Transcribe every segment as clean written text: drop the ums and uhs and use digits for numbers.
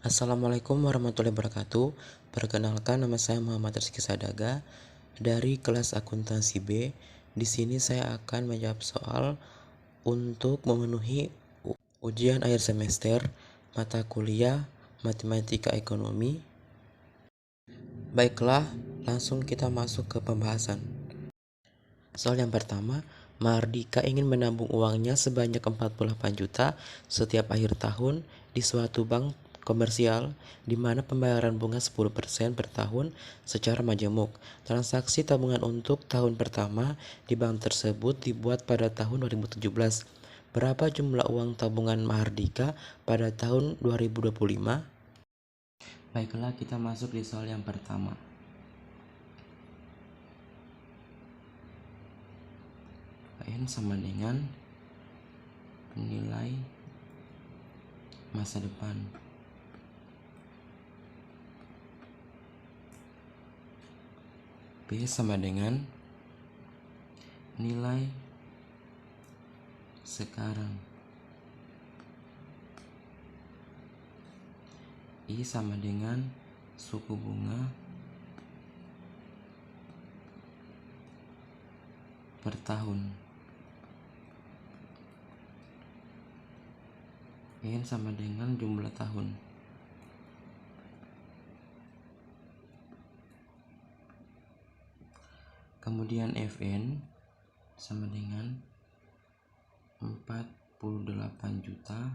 Assalamualaikum warahmatullahi wabarakatuh. Perkenalkan, nama saya Muhammad Rizky Sadaga dari kelas akuntansi B. Di sini saya akan menjawab soal untuk memenuhi ujian akhir semester mata kuliah Matematika Ekonomi. Baiklah, langsung kita masuk ke pembahasan. Soal yang pertama, Mardika ingin menabung uangnya sebanyak 48 juta setiap akhir tahun di suatu bank komersial di mana pembayaran bunga 10% per tahun secara majemuk. Transaksi tabungan untuk tahun pertama di bank tersebut dibuat pada tahun 2017. Berapa jumlah uang tabungan Mahardika pada tahun 2025? Baiklah, kita masuk di soal yang pertama. N sama dengan nilai masa depan. P sama dengan nilai sekarang. I sama dengan suku bunga per tahun. N sama dengan jumlah tahun. Kemudian Fn sama dengan 48 juta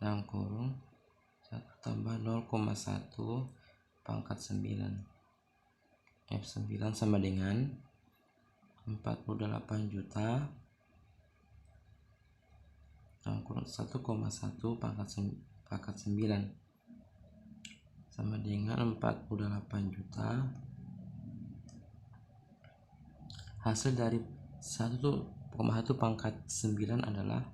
dalam kurung 1 tambah 0,1 pangkat 9. F9 sama dengan 48 juta dalam kurung 1,1 pangkat 9 sama dengan 48 juta. Hasil dari 1,1 pangkat 9 adalah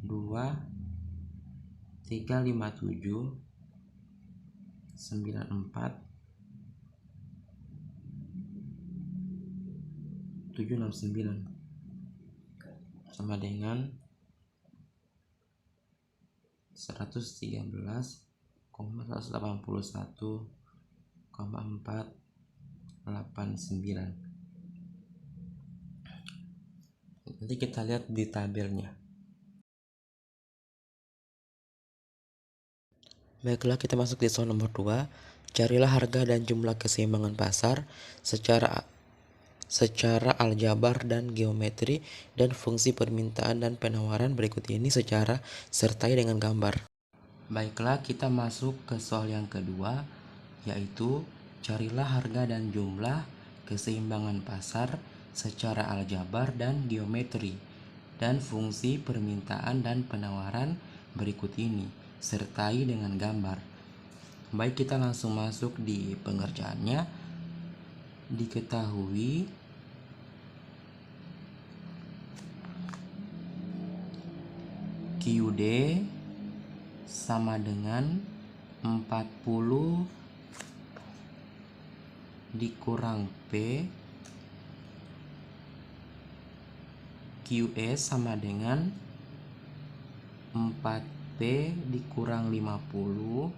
2357 94 769 sama dengan 113,181,489. Nanti kita lihat di tabelnya. Baiklah, kita masuk di soal nomor 2. Carilah harga dan jumlah keseimbangan pasar secara aljabar dan geometri dan fungsi permintaan dan penawaran berikut ini secara sertai dengan gambar. Baiklah, kita masuk ke soal yang kedua, yaitu carilah harga dan jumlah keseimbangan pasar secara aljabar dan geometri dan fungsi permintaan dan penawaran berikut ini sertai dengan gambar. Baik, kita langsung masuk di pengerjaannya. Diketahui QD sama dengan 40 dikurang P, QS sama dengan 4P dikurang 50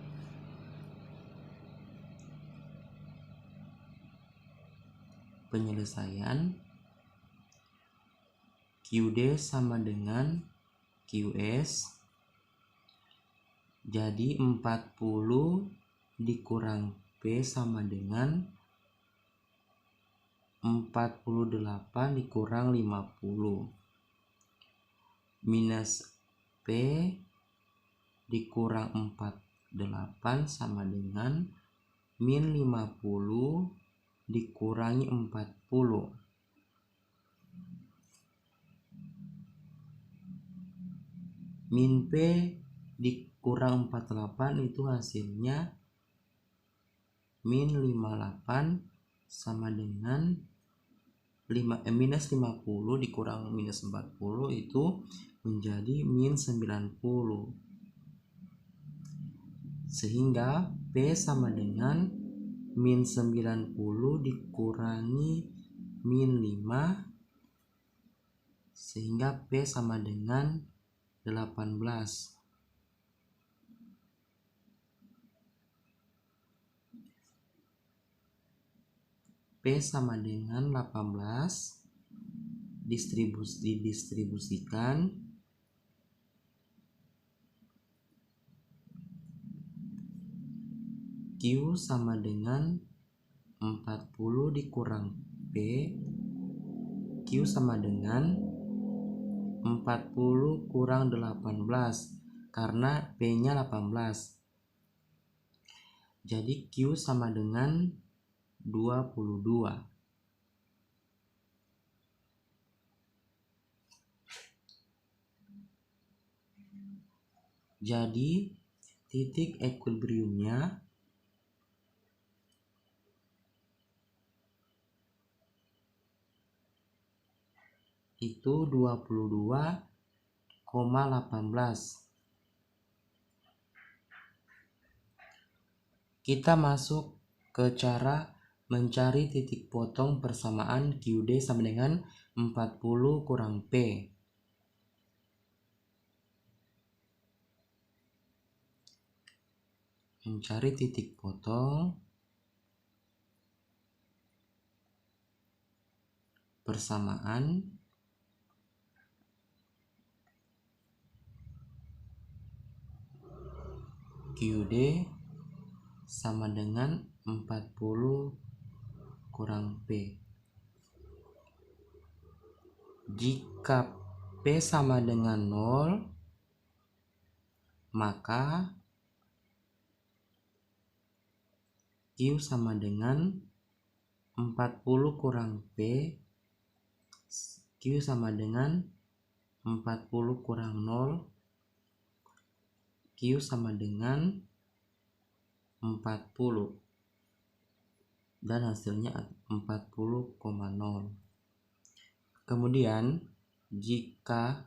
penyelesaian. QD sama dengan QS, jadi 40 dikurang P sama dengan 48 dikurang 50 minus P dikurang 48 sama dengan min 50 dikurangi 40. Min P dikurang 48 itu hasilnya min 58 sama dengan minus 50 dikurang minus 40 itu menjadi min 90. Sehingga P sama dengan min 90 dikurangi min 5, sehingga P sama dengan 18. P sama dengan 18 didistribusikan Q sama dengan 40 dikurang P. Q sama dengan 40 kurang 18 karena P nya 18. Jadi Q sama dengan 22. Jadi titik ekuilibriumnya itu 22,18. Kita masuk ke cara mencari titik potong persamaan QD sama dengan 40 kurang P. Mencari titik potong persamaan QD sama dengan 40 kurang P. Jika P sama dengan 0, maka Q sama dengan 40 kurang P. Q sama dengan 40 kurang 0. Q sama dengan 40 dan hasilnya 40,0. Kemudian jika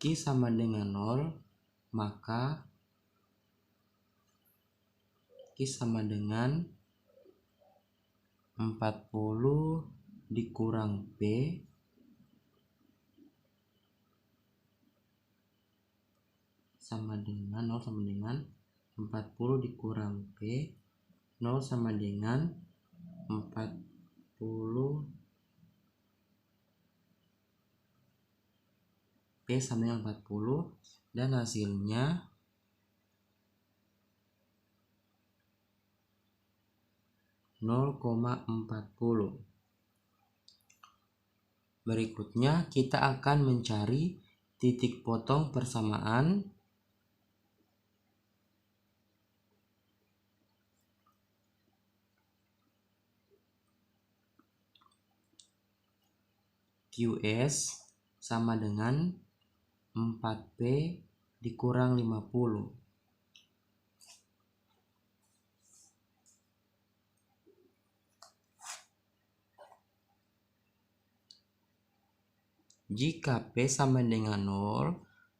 Q sama dengan 0, maka Q sama dengan 40 dikurang P sama dengan 0 sama dengan 40 dikurang P. 0 sama dengan 40 P sama dengan 40 dan hasilnya 0,40. Berikutnya kita akan mencari titik potong persamaan QS sama dengan 4P dikurang 50. Jika P sama dengan 0,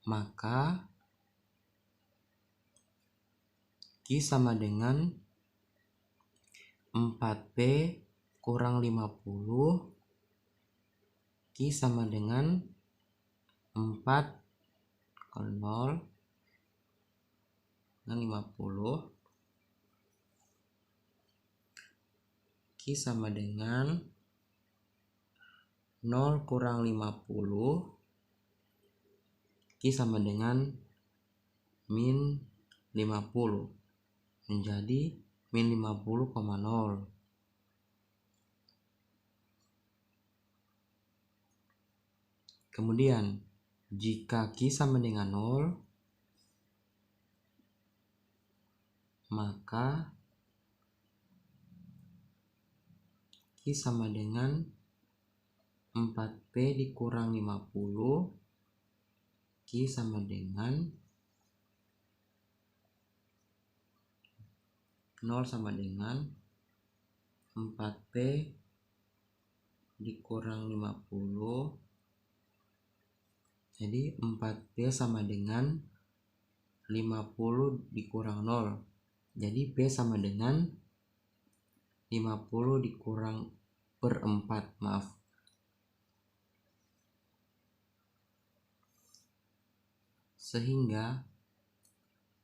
maka Q sama dengan 4P kurang 50. Q sama dengan 4 kalau 0 dengan 50. Q sama dengan 0 kurang 50. Q sama dengan min 50 menjadi min 50,0. Kemudian jika Q sama dengan 0, maka Q sama dengan 4P dikurang 50. Q sama dengan 0 sama dengan 4P dikurang 50. Jadi 4P sama dengan 50 dikurang 0. Jadi P sama dengan 50 dikurang per 4. Maaf. sehingga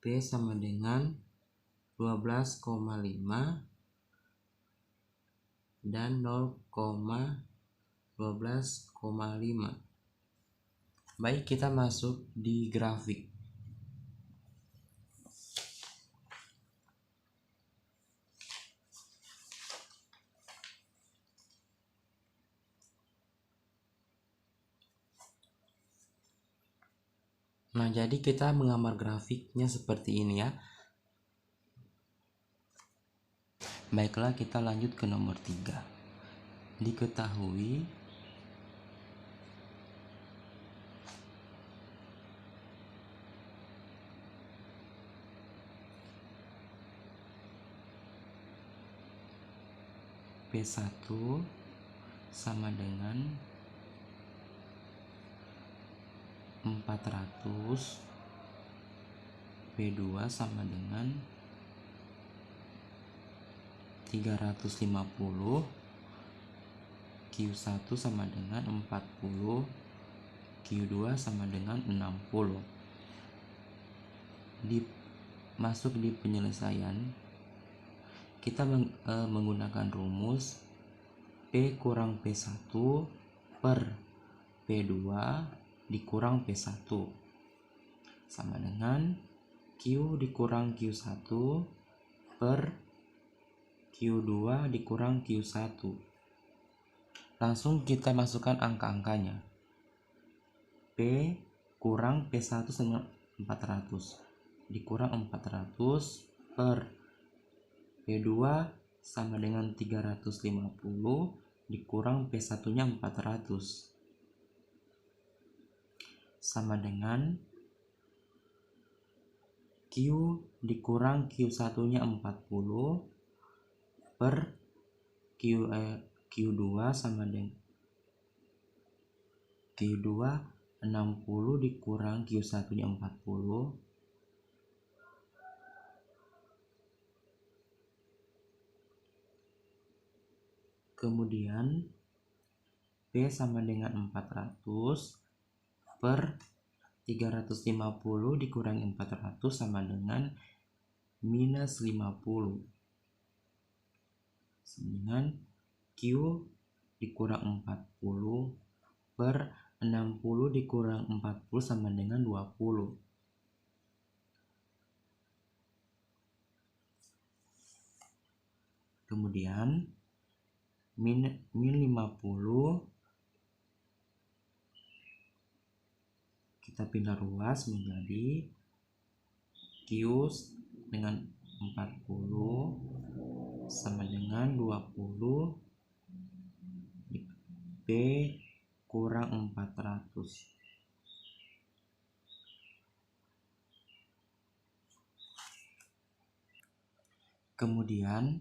P sama dengan 12,5 dan 0,12,5. Baik, kita masuk di grafik. Nah, jadi kita menggambar grafiknya seperti ini ya. Baiklah, kita lanjut ke nomor 3. Diketahui P1 sama dengan 400, P2 sama dengan 350, Q1 sama dengan 40, Q2 sama dengan 60. Masuk di penyelesaian, kita menggunakan rumus P kurang P1 per P2 dikurang P1 sama dengan Q dikurang Q1 per Q2 dikurang Q1. Langsung kita masukkan angka-angkanya. P kurang P1 sama 400 dikurang 400 per P2 sama dengan 350 dikurang P1 nya 400 sama dengan Q dikurang Q1 nya 40 per Q2 sama dengan Q2 60 dikurang Q1 nya 40 kemudian P sama dengan 400 per 350 dikurangi 400 sama dengan minus 50 dengan Q dikurang 40 per 60 dikurang 40 sama dengan 20. Kemudian min 50 kita pindah ruas menjadi Q dengan 40 sama dengan 20 P kurang 400. Kemudian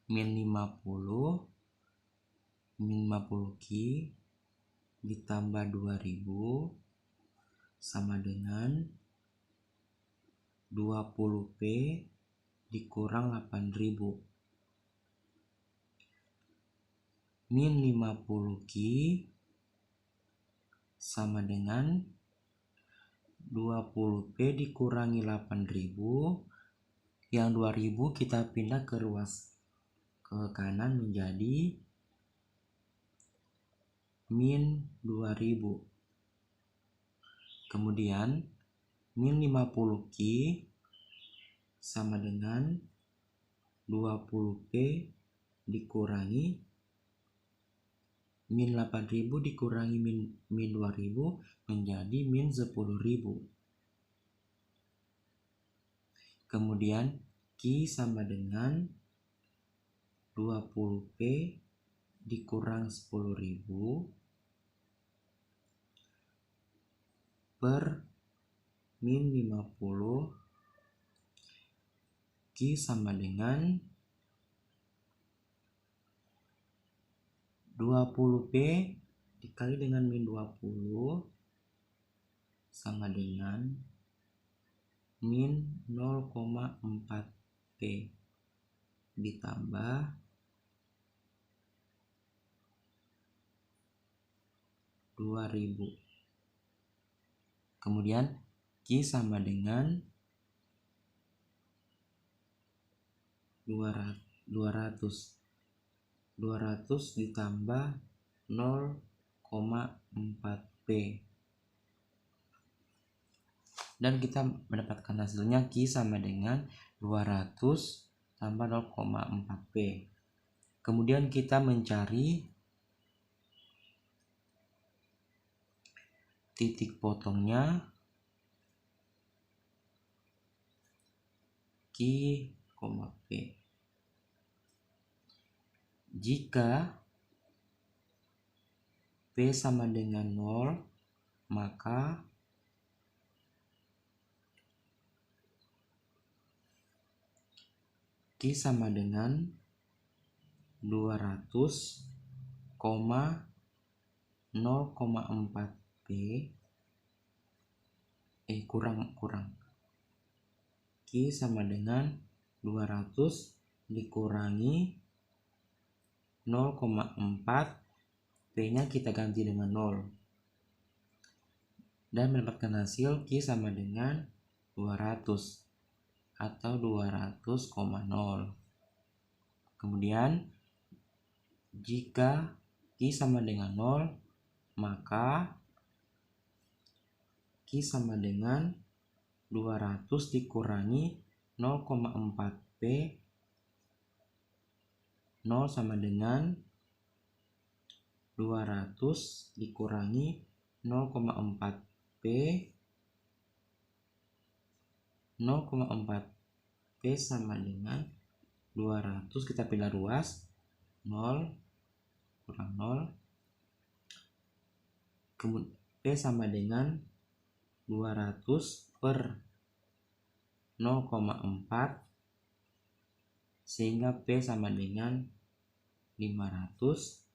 min 50 Q ditambah 2000 sama dengan 20P dikurang 8000. Min 50Q sama dengan 20P dikurangi 8000. Yang 2000 kita pindah ke ruas ke kanan menjadi min 2000. Kemudian min 50Q sama dengan 20P dikurangi min 8000 dikurangi min 2000 menjadi min 10.000. Kemudian Q sama dengan 20P dikurang 10.000 per min 50 Q sama dengan 20P dikali dengan min 20 sama dengan min 0,4P ditambah 2000. Kemudian Q sama dengan 200 ditambah 0,4P. Dan kita mendapatkan hasilnya Q sama dengan 200 tambah 0,4P. Kemudian kita mencari titik potongnya Q, P. Jika P sama dengan 0, maka Q sama dengan 200, 0,4P kurang Q sama dengan 200 dikurangi 0,4, P nya kita ganti dengan 0 dan mendapatkan hasil Q sama dengan 200 atau 200,0. Kemudian jika Q sama dengan 0, maka Q sama dengan 200 dikurangi 0,4P, 0 sama dengan 200 dikurangi 0,4P, 0,4P sama dengan 200, kita pilih ruas, 0 kurang 0, kemudian P sama dengan 200 per 0,4 sehingga P sama dengan 500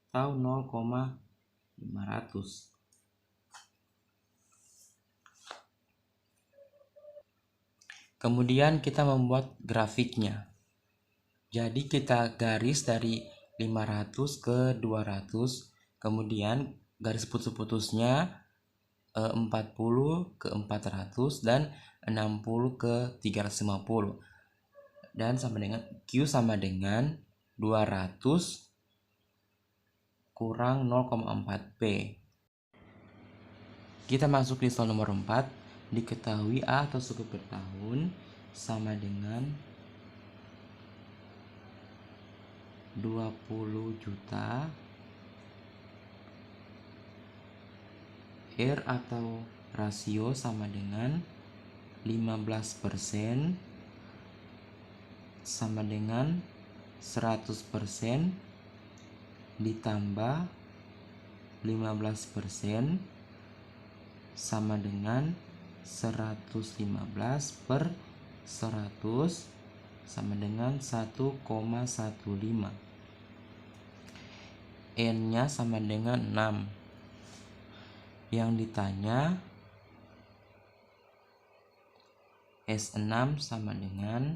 atau 0,500. Kemudian kita membuat grafiknya. Jadi kita garis dari 500 ke 200, kemudian garis putus-putusnya 40 ke 400 dan 60 ke 350. Dan sama dengan Q sama dengan 200 kurang 0,4P. Kita masuk di soal nomor 4. Diketahui A atau suku per tahun sama dengan 20 juta. R atau rasio sama dengan 15% sama dengan 100% ditambah 15% sama dengan 115 per 100 sama dengan 1,15. N nya sama dengan 6. Yang ditanya S6 sama dengan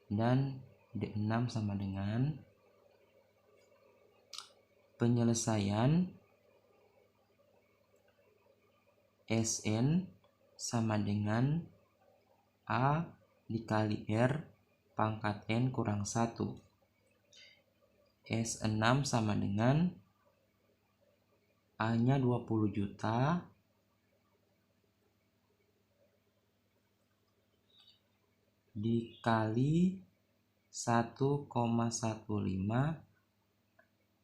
dan D6 sama dengan. Penyelesaian Sn sama dengan A dikali R pangkat N kurang 1. S6 sama dengan A nya 20 juta dikali 1,15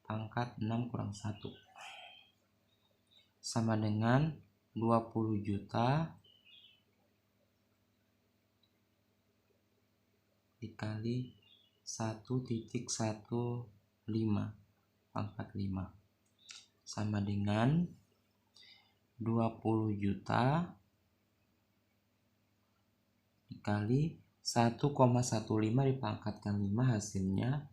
pangkat 6 kurang 1 sama dengan 20 juta dikali 1,15 pangkat 5 sama dengan 20 juta dikali 1,15 dipangkatkan 5 hasilnya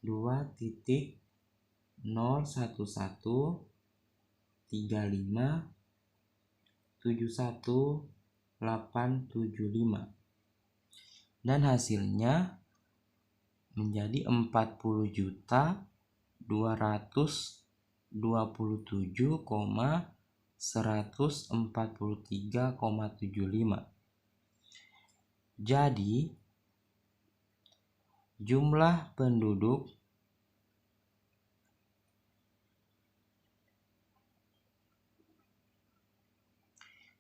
2,0113571,875 dan hasilnya menjadi 40.227,9 143,75. Jadi jumlah penduduk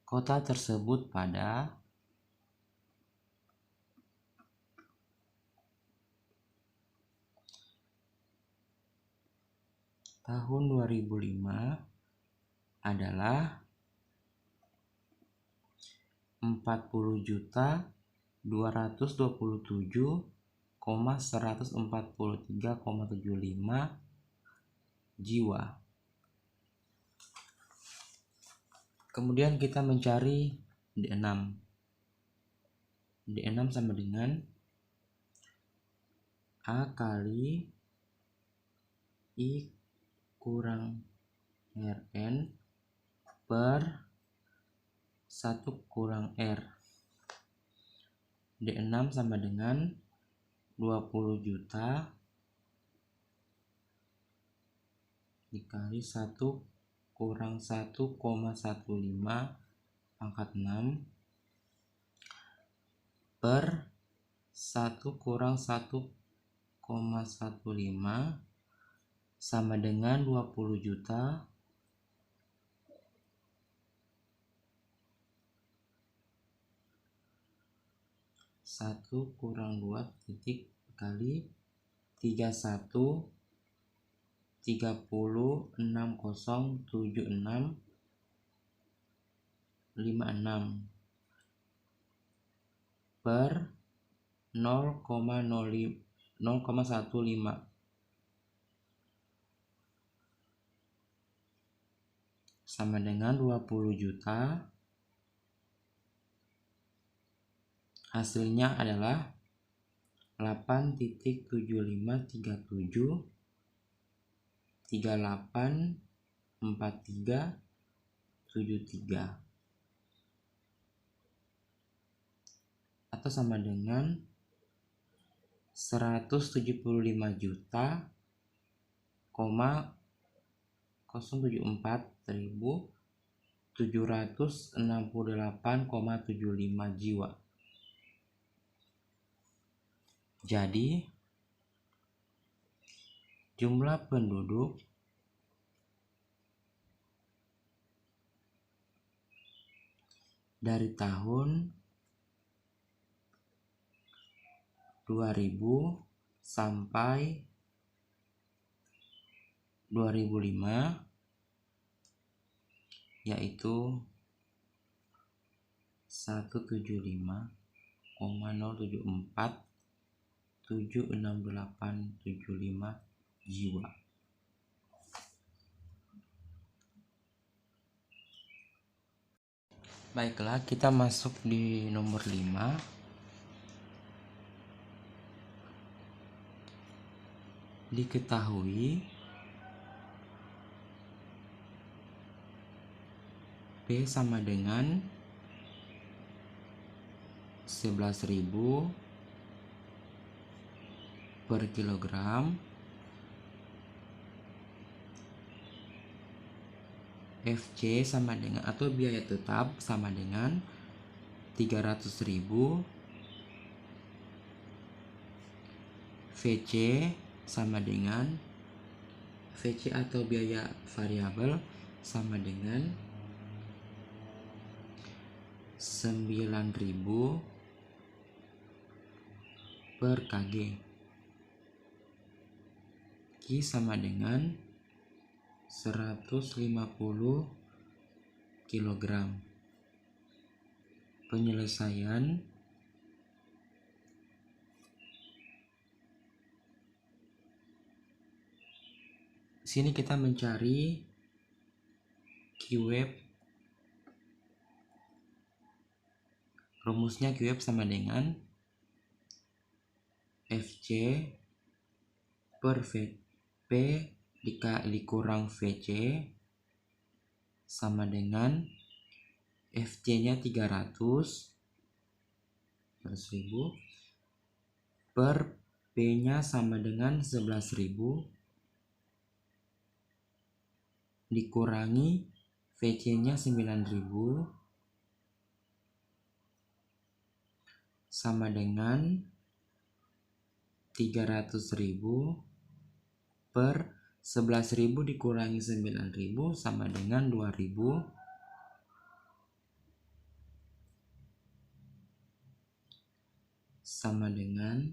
kota tersebut pada tahun 2005 adalah 40.227,143,75 jiwa. Kemudian kita mencari D6. D6 sama dengan A kali I kurang Rn per 1 kurang R. D6 sama dengan 20 juta dikali 1 kurang 1,15 pangkat 6 per 1 kurang 1,15 sama dengan 20 juta satu kurang 2 titik kali 31 30 60 76 56 per 0,15 sama dengan 20 juta. Hasilnya adalah 8.7537 384373 atau sama dengan 175 juta 074.768,75 jiwa. Jadi jumlah penduduk dari tahun 2000 sampai 2005 yaitu 175,074.76875 jiwa. Baiklah, kita masuk di nomor 5. Diketahui P sama dengan 11.000 per kilogram, FC sama dengan atau biaya tetap sama dengan 300.000, VC sama dengan VC atau biaya variabel sama dengan 9.000 per kg. Q sama dengan 150 kg. Penyelesaian sini kita mencari QF. Rumusnya QF sama dengan FC per VP dikali kurang VC sama dengan FC nya 300 per P nya sama dengan 11.000 dikurangi VC-nya 9.000 sama dengan 300.000 per 11.000 dikurangi 9.000 sama dengan 2.000 sama dengan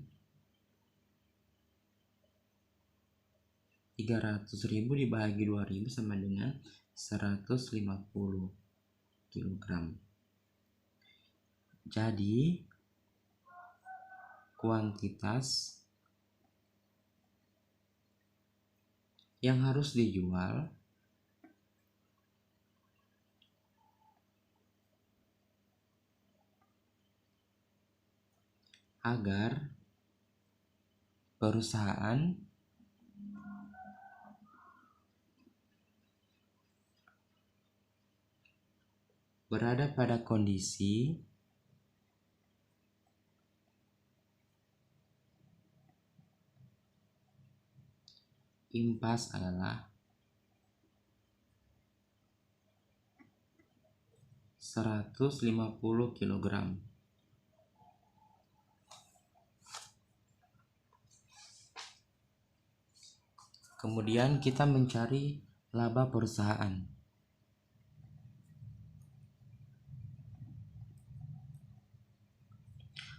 300.000 dibagi 2.000 sama dengan 150 kg. Jadi kuantitas yang harus dijual agar perusahaan berada pada kondisi impas adalah 150 kg. Kemudian kita mencari laba perusahaan.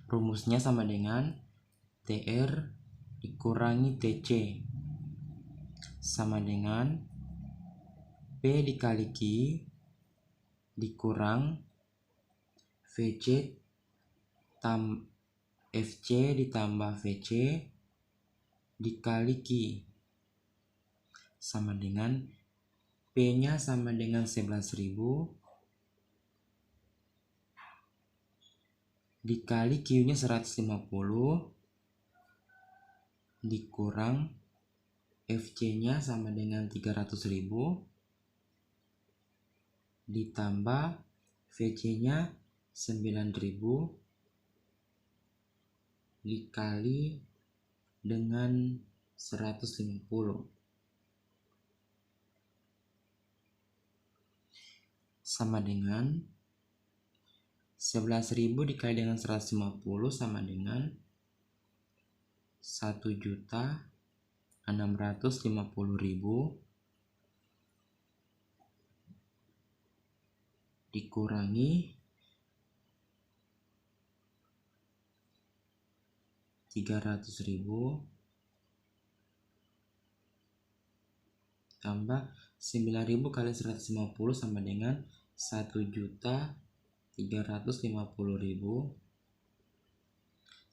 Rumusnya sama dengan TR dikurangi TC sama dengan P dikali Q dikurang FC ditambah VC dikali Q sama dengan P-nya sama dengan 11.000 dikali Q-nya 150 dikurang FC-nya sama dengan 300.000 ditambah VC-nya 9.000 dikali dengan 150 sama dengan 11.000 dikali dengan 150 sama dengan 1.650.000 dikurangi 300.000 tambah 9.000 kali 150 sama dengan 1.350.000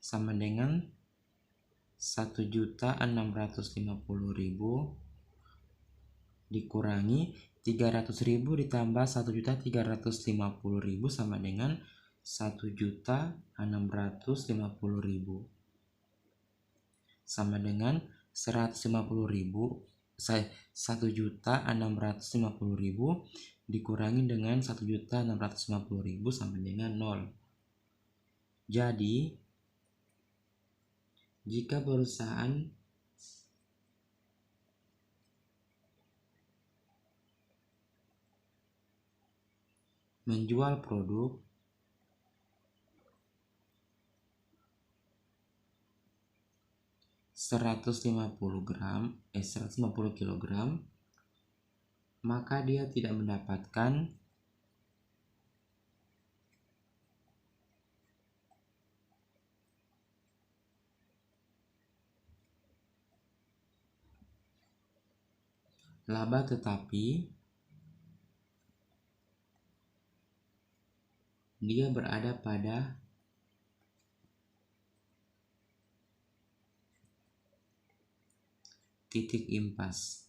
sama dengan 1.650.000 dikurangi 300.000 ditambah 1.350.000 sama dengan 1.650.000 sama dengan 1.650.000 dikurangi dengan 1.650.000 sama dengan 0. Jadi jika perusahaan menjual produk (150 kg), maka dia tidak mendapatkan laba, tetapi dia berada pada titik impas.